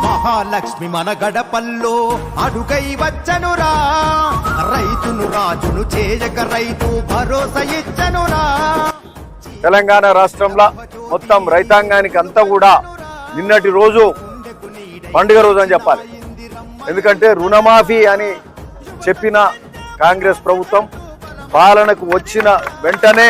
మహాలక్ష్మి మన గడపల్లో అడుగై వచ్చనురా, రైతును రాజును చేయక రైతు భరోసా ఇచ్చనురా. తెలంగాణ రాష్ట్రంలో మొత్తం రైతాంగానికి అంతా కూడా నిన్నటి రోజు పండుగ రోజు అని చెప్పాలి. ఎందుకంటే రుణమాఫీ అని చెప్పిన కాంగ్రెస్ ప్రభుత్వం పాలనకు వచ్చిన వెంటనే